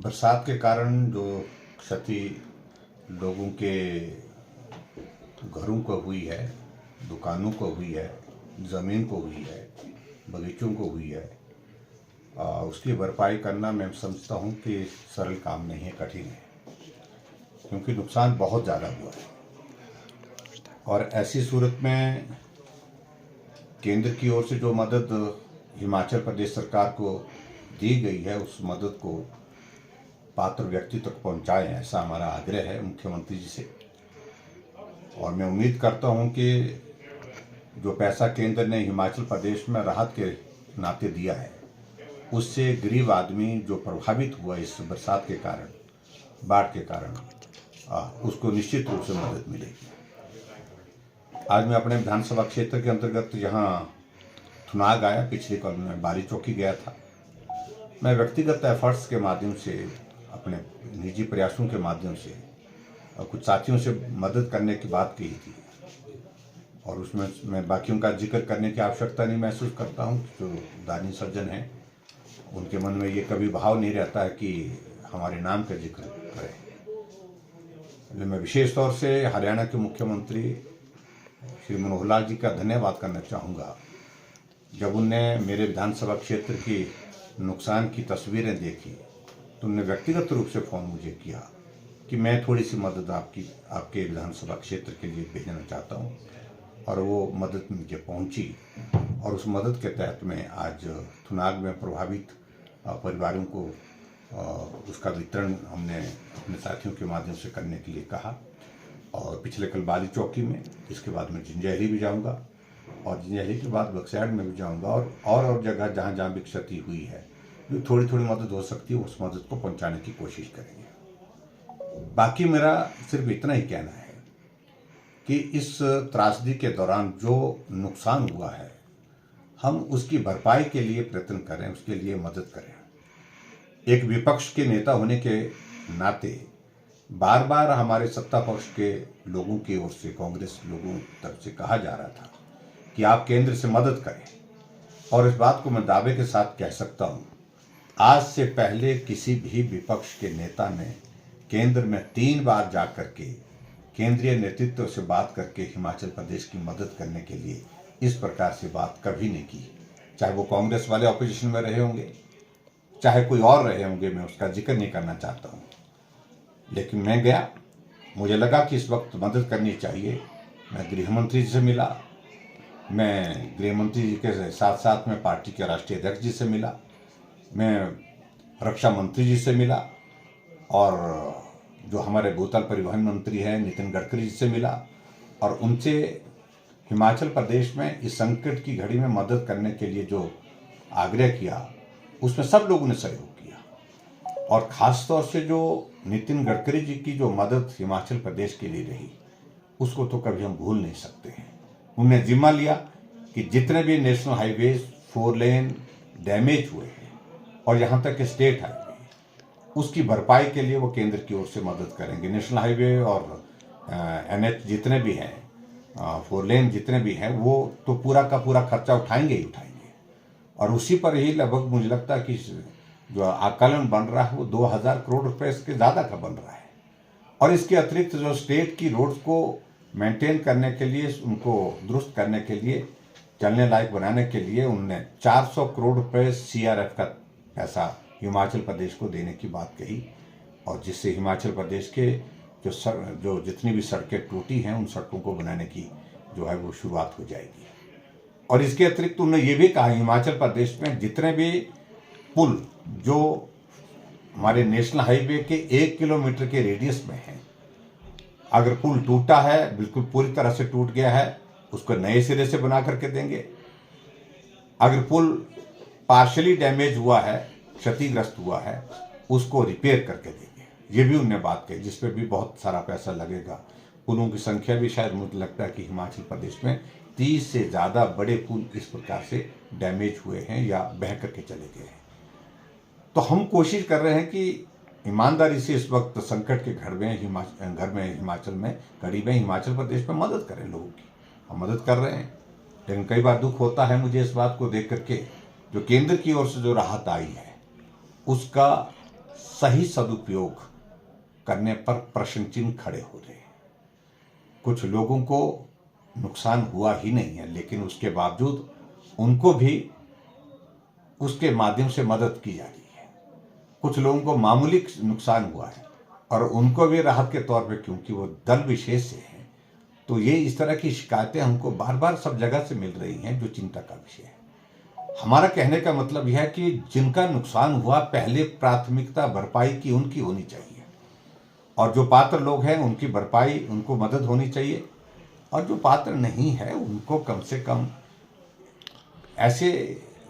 बरसात के कारण जो क्षति लोगों के घरों को हुई है, दुकानों को हुई है, ज़मीन को हुई है, बगीचों को हुई है, उसकी भरपाई करना मैं समझता हूँ कि सरल काम नहीं है, कठिन है, क्योंकि नुकसान बहुत ज़्यादा हुआ है। और ऐसी सूरत में केंद्र की ओर से जो मदद हिमाचल प्रदेश सरकार को दी गई है, उस मदद को पात्र व्यक्ति तक पहुंचाएं, ऐसा हमारा आग्रह है मुख्यमंत्री जी से। और मैं उम्मीद करता हूं कि जो पैसा केंद्र ने हिमाचल प्रदेश में राहत के नाते दिया है, उससे गरीब आदमी जो प्रभावित हुआ इस बरसात के कारण, बाढ़ के कारण, उसको निश्चित रूप से मदद मिलेगी। आज मैं अपने विधानसभा क्षेत्र के अंतर्गत यहाँ थुनाग आया, पिछले कल में बारी चौकी गया था। मैं व्यक्तिगत एफर्ट्स के माध्यम से, अपने निजी प्रयासों के माध्यम से और कुछ साथियों से मदद करने की बात कही थी, और उसमें मैं बाकियों का जिक्र करने की आवश्यकता नहीं महसूस करता हूँ। जो दानी सज्जन हैं, उनके मन में ये कभी भाव नहीं रहता है कि हमारे नाम का जिक्र करें। मैं विशेष तौर से हरियाणा के मुख्यमंत्री श्री मनोहर लाल जी का धन्यवाद करना चाहूँगा। जब उनने मेरे विधानसभा क्षेत्र की नुकसान की तस्वीरें देखी तो उन्होंने व्यक्तिगत रूप से फ़ोन मुझे किया कि मैं थोड़ी सी मदद आपके विधानसभा क्षेत्र के लिए भेजना चाहता हूँ, और वो मदद मुझे पहुँची। और उस मदद के तहत में आज थुनाग में प्रभावित परिवारों को उसका वितरण हमने अपने साथियों के माध्यम से करने के लिए कहा। और पिछले कल बाली चौकी में, इसके बाद मैं जंजैहली भी जाऊंगा, और जंजैहली के बाद बक्सैड में भी जाऊंगा, और जगह जहाँ जहाँ भी क्षति हुई है, जो थोड़ी थोड़ी मदद हो सकती है, उस मदद को पहुँचाने की कोशिश करेंगे। बाकी मेरा सिर्फ इतना ही कहना है कि इस त्रासदी के दौरान जो नुकसान हुआ है, हम उसकी भरपाई के लिए प्रयत्न करें, उसके लिए मदद करें। एक विपक्ष के नेता होने के नाते बार बार हमारे सत्ता पक्ष के लोगों की ओर से, कांग्रेस लोगों तरफ से कहा जा रहा था कि आप केंद्र से मदद करें, और इस बात को मैं दावे के साथ कह सकता हूं, आज से पहले किसी भी विपक्ष के नेता ने केंद्र में 3 बार जा करके केंद्रीय नेतृत्व से बात करके हिमाचल प्रदेश की मदद करने के लिए इस प्रकार से बात कभी नहीं की। चाहे वो कांग्रेस वाले ऑपोजिशन में रहे होंगे, चाहे कोई और रहे होंगे, मैं उसका जिक्र नहीं करना चाहता हूँ। लेकिन मैं गया, मुझे लगा कि इस वक्त मदद करनी चाहिए। मैं गृह मंत्री जी से मिला, मैं गृह मंत्री जी के साथ साथ में पार्टी के राष्ट्रीय अध्यक्ष जी से मिला, मैं रक्षा मंत्री जी से मिला, और जो हमारे भूतल परिवहन मंत्री हैं नितिन गडकरी जी से मिला, और उनसे हिमाचल प्रदेश में इस संकट की घड़ी में मदद करने के लिए जो आग्रह किया, उसमें सब लोगों ने सहयोग किया। और ख़ास तौर से जो नितिन गडकरी जी की जो मदद हिमाचल प्रदेश के लिए रही, उसको तो कभी हम भूल नहीं सकते हैं। उन्होंने जिम्मा लिया कि जितने भी नेशनल हाईवेज 4 लेन डैमेज हुए हैं, और यहाँ तक कि स्टेट हाईवे, उसकी भरपाई के लिए वो केंद्र की ओर से मदद करेंगे। नेशनल हाईवे और NH जितने भी हैं, 4 लेन जितने भी हैं, वो तो पूरा का पूरा खर्चा उठाएंगे ही उठाएंगे। और उसी पर ही लगभग मुझे लगता है कि जो आकलन बन रहा है वो 2000 करोड़ रुपए से ज़्यादा का बन रहा है। और इसके अतिरिक्त जो स्टेट की रोड्स को मेंटेन करने के लिए, उनको दुरुस्त करने के लिए, चलने लायक बनाने के लिए उन्होंने 400 करोड़ रुपए CRF का पैसा हिमाचल प्रदेश को देने की बात कही, और जिससे हिमाचल प्रदेश के जो जितनी भी सड़कें टूटी हैं, उन सड़कों को बनाने की जो है वो शुरुआत हो जाएगी। और इसके अतिरिक्त उन्होंने ये भी कहा, हिमाचल प्रदेश में जितने भी पुल जो हमारे नेशनल हाईवे के 1 किलोमीटर के रेडियस में हैं, अगर पुल टूटा है, बिल्कुल पूरी तरह से टूट गया है, उसको नए सिरे से बना करके देंगे। अगर पुल पार्शली डैमेज हुआ है, क्षतिग्रस्त हुआ है, उसको रिपेयर करके देंगे। ये भी उन्होंने बात कही, जिस पे भी बहुत सारा पैसा लगेगा। पुलों की संख्या भी शायद मुझे लगता है कि हिमाचल प्रदेश में 30 से ज़्यादा बड़े पुल इस प्रकार से डैमेज हुए हैं या बह करके चले गए हैं। तो हम कोशिश कर रहे हैं कि ईमानदारी से इस वक्त संकट के घर में हिमाचल में घड़ी में हिमाचल प्रदेश में मदद करें लोगों की। हम मदद कर रहे हैं, लेकिन कई बार दुख होता है मुझे इस बात को देख करके, जो केंद्र की ओर से जो राहत आई है, उसका सही सदुपयोग करने पर प्रश्न चिन्ह खड़े हो रहे हैं। कुछ लोगों को नुकसान हुआ ही नहीं है, लेकिन उसके बावजूद उनको भी उसके माध्यम से मदद की जा रही है। कुछ लोगों को मामूली नुकसान हुआ है और उनको भी राहत के तौर पे, क्योंकि वो दल विशेष से हैं, तो ये इस तरह की शिकायतें हमको बार बार सब जगह से मिल रही हैं, जो चिंता का विषय है। हमारा कहने का मतलब यह है कि जिनका नुकसान हुआ, पहले प्राथमिकता भरपाई की उनकी होनी चाहिए, और जो पात्र लोग हैं उनकी भरपाई, उनको मदद होनी चाहिए, और जो पात्र नहीं है उनको कम से कम ऐसे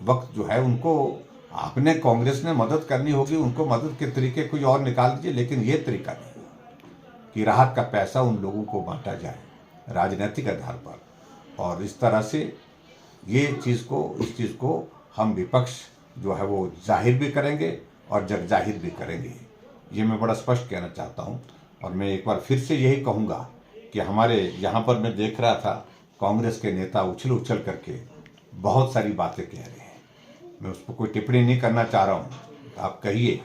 वक्त जो है उनको आपने, कांग्रेस ने मदद करनी होगी, उनको मदद के तरीके कोई और निकाल दीजिए, लेकिन ये तरीका नहीं कि राहत का पैसा उन लोगों को बांटा जाए राजनीतिक आधार पर। और इस तरह से इस चीज़ को हम विपक्ष जो है वो जाहिर भी करेंगे और जग जाहिर भी करेंगे। ये मैं बड़ा स्पष्ट कहना चाहता हूँ। और मैं एक बार फिर से यही कहूँगा कि हमारे यहाँ पर मैं देख रहा था, कांग्रेस के नेता उछल करके बहुत सारी बातें कह रहे हैं। मैं उस पर कोई टिप्पणी नहीं करना चाह रहा हूँ, आप कहिए,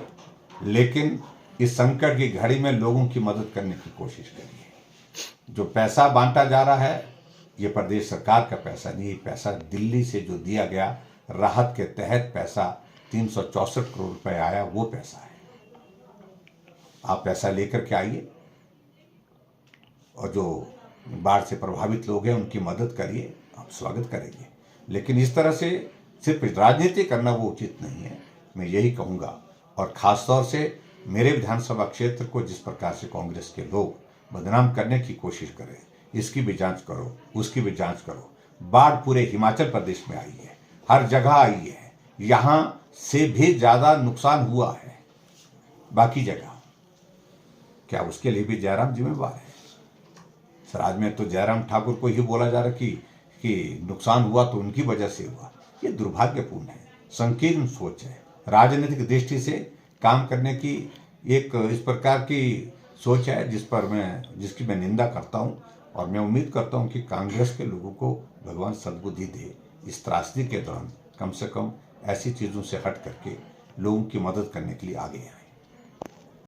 लेकिन इस संकट की घड़ी में लोगों की मदद करने की कोशिश करिए। जो पैसा बांटा जा रहा है, ये प्रदेश सरकार का पैसा नहीं, ये पैसा दिल्ली से जो दिया गया राहत के तहत पैसा 364 करोड़ रुपए आया, वो पैसा है। आप पैसा लेकर के आइए और जो बाढ़ से प्रभावित लोग हैं उनकी मदद करिए, आप स्वागत करेंगे। लेकिन इस तरह से सिर्फ राजनीति करना वो उचित नहीं है, मैं यही कहूँगा। और ख़ास तौर से मेरे विधानसभा क्षेत्र को जिस प्रकार से कांग्रेस के लोग बदनाम करने की कोशिश करें, इसकी भी जांच करो, उसकी भी जांच करो। बाढ़ पूरे हिमाचल प्रदेश में आई है, हर जगह आई है, यहाँ से भी ज़्यादा नुकसान हुआ है बाकी जगह। क्या उसके लिए भी जयराम जिम्मेवार है? राज्य में तो जयराम ठाकुर को ही बोला जा रहा कि नुकसान हुआ तो उनकी वजह से हुआ। ये दुर्भाग्यपूर्ण है, संकीर्ण सोच है। राजनीतिक दृष्टि से काम करने की एक इस प्रकार की सोच है जिसकी मैं निंदा करता हूं। और मैं उम्मीद करता हूं कि कांग्रेस के लोगों को भगवान सद्बुद्धि दे, इस त्रासदी के दौरान कम से कम ऐसी चीज़ों से हट करके लोगों की मदद करने के लिए आगे आए।